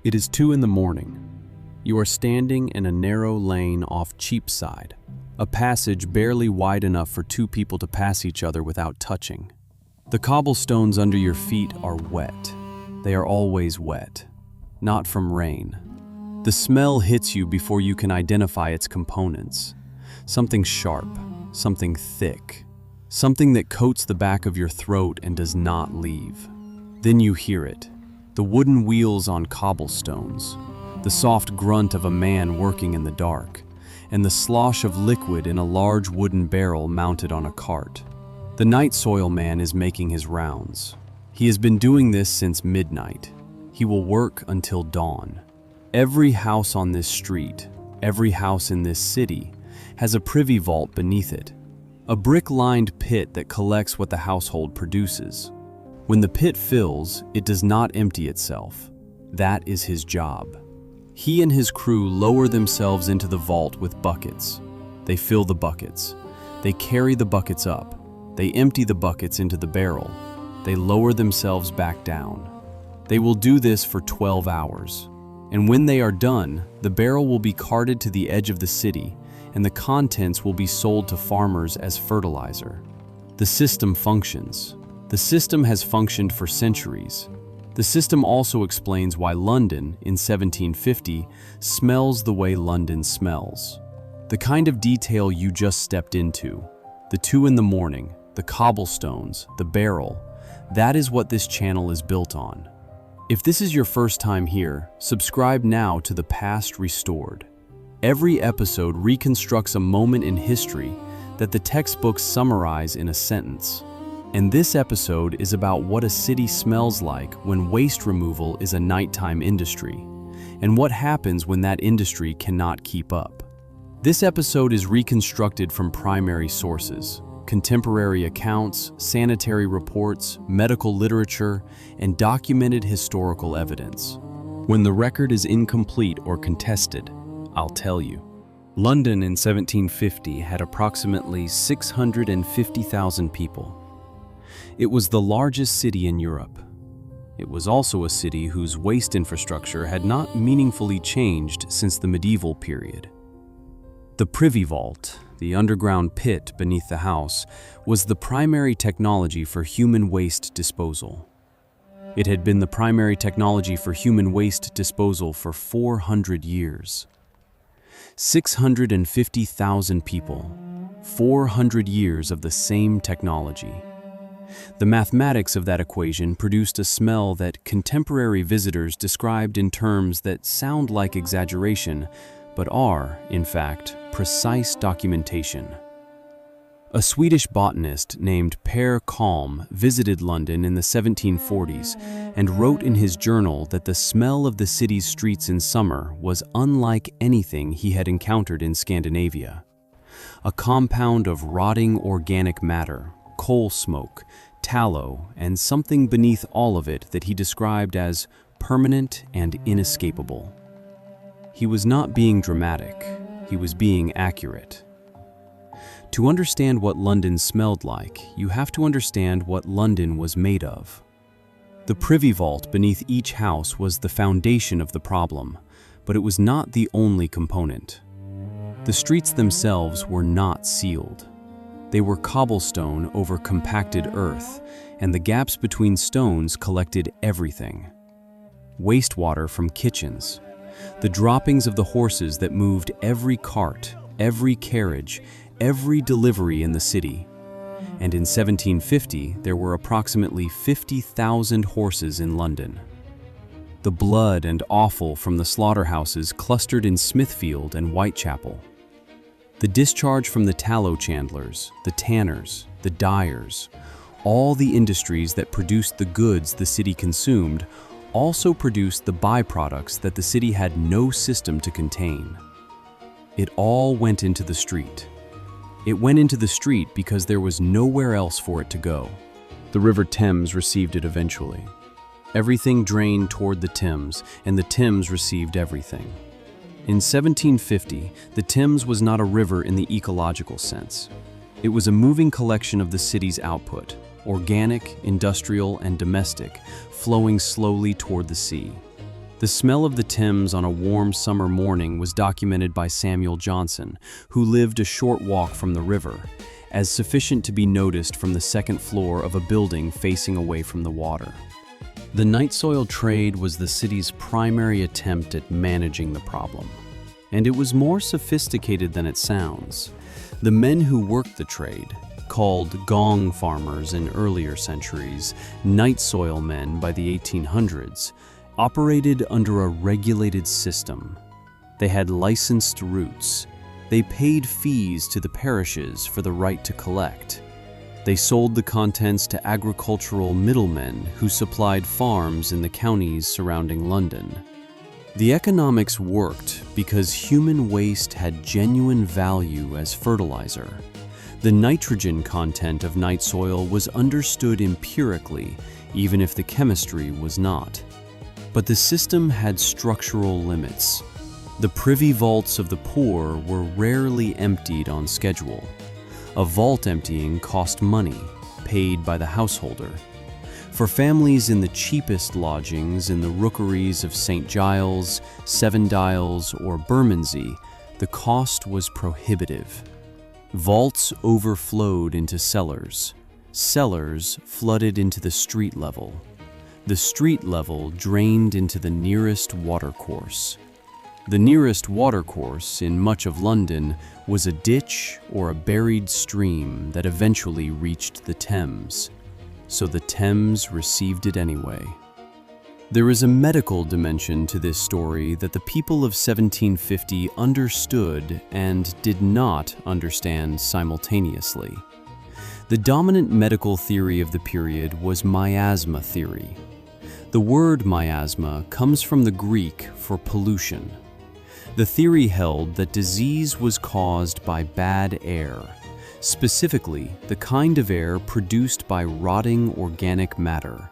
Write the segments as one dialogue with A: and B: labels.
A: It is 2 in the morning. You are standing in a narrow lane off Cheapside, a passage barely wide enough for 2 people to pass each other without touching. The cobblestones under your feet are wet. They are always wet, not from rain. The smell hits you before you can identify its components. Something sharp, something thick, something that coats the back of your throat and does not leave. Then you hear it, the wooden wheels on cobblestones, the soft grunt of a man working in the dark, and the slosh of liquid in a large wooden barrel mounted on a cart. The Nightsoil man is making his rounds. He has been doing this since midnight. He will work until dawn. Every house on this street, every house in this city, has a privy vault beneath it, a brick-lined pit that collects what the household produces. When the pit fills, it does not empty itself. That is his job. He and his crew lower themselves into the vault with buckets. They fill the buckets. They carry the buckets up. They empty the buckets into the barrel. They lower themselves back down. They will do this for 12 hours. And when they are done, the barrel will be carted to the edge of the city, and the contents will be sold to farmers as fertilizer. The system functions. The system has functioned for centuries. The system also explains why London, in 1750, smells the way London smells. The kind of detail you just stepped into, the 2 in the morning, the cobblestones, the barrel, that is what this channel is built on. If this is your first time here, subscribe now to The Past Restored. Every episode reconstructs a moment in history that the textbooks summarize in a sentence. And this episode is about what a city smells like when waste removal is a nighttime industry, and what happens when that industry cannot keep up. This episode is reconstructed from primary sources, contemporary accounts, sanitary reports, medical literature, and documented historical evidence. When the record is incomplete or contested, I'll tell you. London in 1750 had approximately 650,000 people. It was the largest city in Europe. It was also a city whose waste infrastructure had not meaningfully changed since the medieval period. The privy vault, the underground pit beneath the house, was the primary technology for human waste disposal. It had been the primary technology for human waste disposal for 400 years. 650,000 people, 400 years of the same technology. The mathematics of that equation produced a smell that contemporary visitors described in terms that sound like exaggeration, but are, in fact, precise documentation. A Swedish botanist named Per Kalm visited London in the 1740s and wrote in his journal that the smell of the city's streets in summer was unlike anything he had encountered in Scandinavia. A compound of rotting organic matter, coal smoke, tallow, and something beneath all of it that he described as permanent and inescapable. He was not being dramatic, he was being accurate. To understand what London smelled like, you have to understand what London was made of. The privy vault beneath each house was the foundation of the problem, but it was not the only component. The streets themselves were not sealed. They were cobblestone over compacted earth, and the gaps between stones collected everything. Wastewater from kitchens, the droppings of the horses that moved every cart, every carriage, every delivery in the city. And in 1750, there were approximately 50,000 horses in London. The blood and offal from the slaughterhouses clustered in Smithfield and Whitechapel. The discharge from the tallow chandlers, the tanners, the dyers, all the industries that produced the goods the city consumed, also produced the byproducts that the city had no system to contain. It all went into the street. It went into the street because there was nowhere else for it to go. The River Thames received it eventually. Everything drained toward the Thames, and the Thames received everything. In 1750, the Thames was not a river in the ecological sense. It was a moving collection of the city's output, organic, industrial, and domestic, flowing slowly toward the sea. The The smell of the Thames on a warm summer morning was documented by Samuel Johnson, who lived a short walk from the river, as sufficient to be noticed from the second floor of a building facing away from the water. The Nightsoil trade was the city's primary attempt at managing the problem, and it was more sophisticated than it sounds. The men who worked the trade, called gong farmers in earlier centuries, Nightsoil men by the 1800s, operated under a regulated system. They had licensed routes. They paid fees to the parishes for the right to collect. They sold the contents to agricultural middlemen who supplied farms in the counties surrounding London. The economics worked because human waste had genuine value as fertilizer. The nitrogen content of Nightsoil was understood empirically, even if the chemistry was not. But the system had structural limits. The privy vaults of the poor were rarely emptied on schedule. A vault emptying cost money, paid by the householder. For families in the cheapest lodgings in the rookeries of St. Giles, Seven Dials, or Bermondsey, the cost was prohibitive. Vaults overflowed into cellars. Cellars flooded into the street level. The street level drained into the nearest watercourse. The nearest watercourse in much of London was a ditch or a buried stream that eventually reached the Thames. So the Thames received it anyway. There is a medical dimension to this story that the people of 1750 understood and did not understand simultaneously. The dominant medical theory of the period was miasma theory. The word miasma comes from the Greek for pollution. The theory held that disease was caused by bad air, specifically the kind of air produced by rotting organic matter.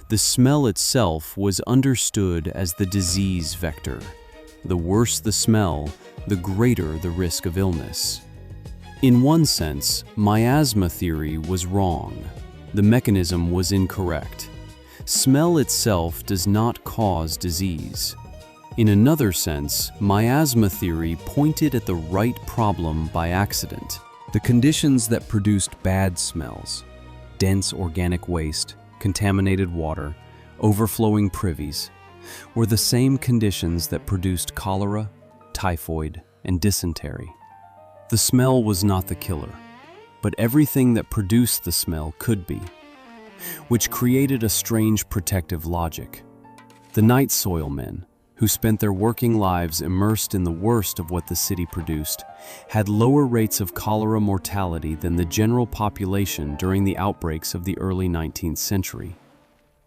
A: The smell itself was understood as the disease vector. The worse the smell, the greater the risk of illness. In one sense, miasma theory was wrong. The mechanism was incorrect. Smell itself does not cause disease. In another sense, miasma theory pointed at the right problem by accident. The conditions that produced bad smells, dense organic waste, contaminated water, overflowing privies, were the same conditions that produced cholera, typhoid, and dysentery. The smell was not the killer, but everything that produced the smell could be, which created a strange protective logic. The Nightsoil men, who spent their working lives immersed in the worst of what the city produced, had lower rates of cholera mortality than the general population during the outbreaks of the early 19th century.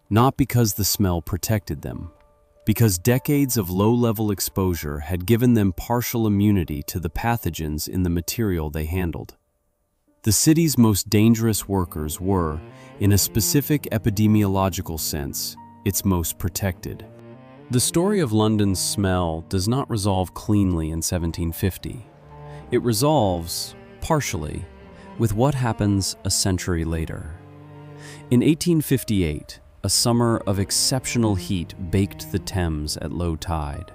A: Not because the smell protected them, because decades of low-level exposure had given them partial immunity to the pathogens in the material they handled. The city's most dangerous workers were, in a specific epidemiological sense, its most protected. The story of London's smell does not resolve cleanly in 1750. It resolves, partially, with what happens a century later. In 1858, a summer of exceptional heat baked the Thames at low tide.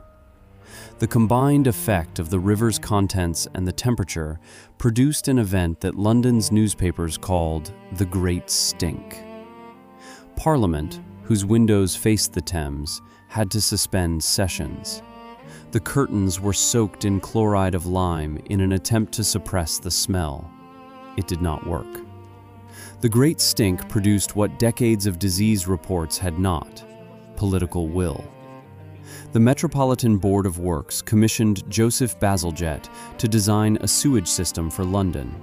A: The combined effect of the river's contents and the temperature produced an event that London's newspapers called the Great Stink. Parliament, whose windows faced the Thames, had to suspend sessions. The curtains were soaked in chloride of lime in an attempt to suppress the smell. It did not work. The Great Stink produced what decades of disease reports had not: political will. The Metropolitan Board of Works commissioned Joseph Bazalgette to design a sewage system for London.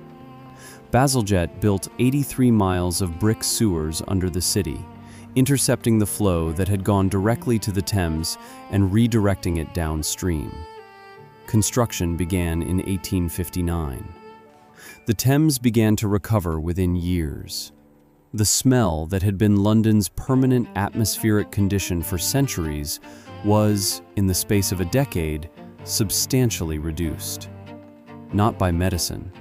A: Bazalgette built 83 miles of brick sewers under the city, intercepting the flow that had gone directly to the Thames and redirecting it downstream. Construction began in 1859. The Thames began to recover within years. The smell that had been London's permanent atmospheric condition for centuries was, in the space of a decade, substantially reduced. Not by medicine,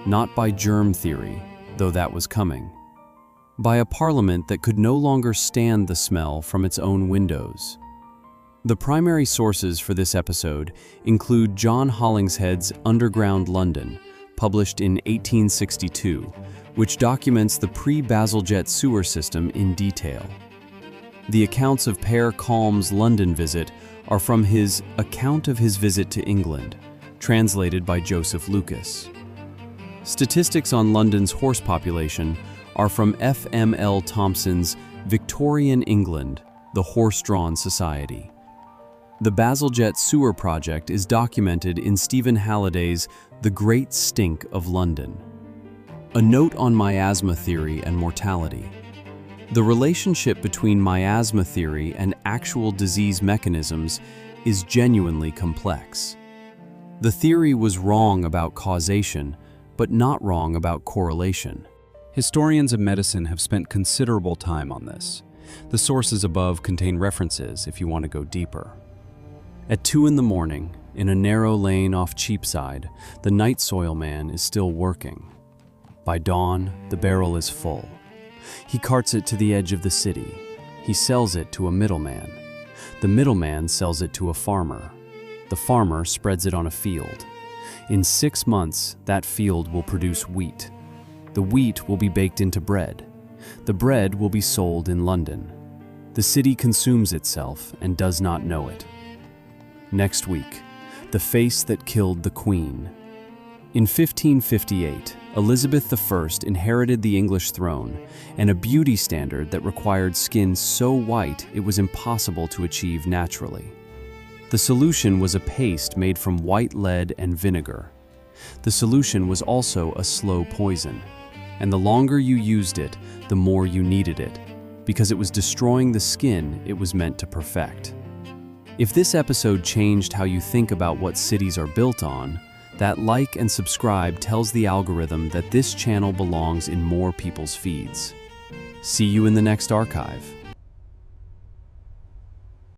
A: not by germ theory, though that was coming. By a parliament that could no longer stand the smell from its own windows. The primary sources for this episode include John Hollingshead's Underground London, published in 1862, which documents the pre-Bazalgette sewer system in detail. The accounts of Pere Calme's London visit are from his Account of his Visit to England, translated by Joseph Lucas. Statistics on London's horse population are from F.M.L. Thompson's Victorian England, the Horse-Drawn Society. The Bazalgette Sewer Project is documented in Stephen Halliday's The Great Stink of London. A note on miasma theory and mortality. The relationship between miasma theory and actual disease mechanisms is genuinely complex. The theory was wrong about causation, but not wrong about correlation.
B: Historians of medicine have spent considerable time on this. The sources above contain references if you want to go deeper.
A: At 2 a.m, in a narrow lane off Cheapside, the Nightsoil man is still working. By dawn, the barrel is full. He carts it to the edge of the city. He sells it to a middleman. The middleman sells it to a farmer. The farmer spreads it on a field. In 6 months, that field will produce wheat. The wheat will be baked into bread. The bread will be sold in London. The city consumes itself and does not know it. Next week, the face that killed the Queen. In 1558, Elizabeth I inherited the English throne and a beauty standard that required skin so white it was impossible to achieve naturally. The solution was a paste made from white lead and vinegar. The solution was also a slow poison, and the longer you used it, the more you needed it, because it was destroying the skin it was meant to perfect. If this episode changed how you think about what cities are built on, that like and subscribe tells the algorithm that this channel belongs in more people's feeds. See you in the next archive.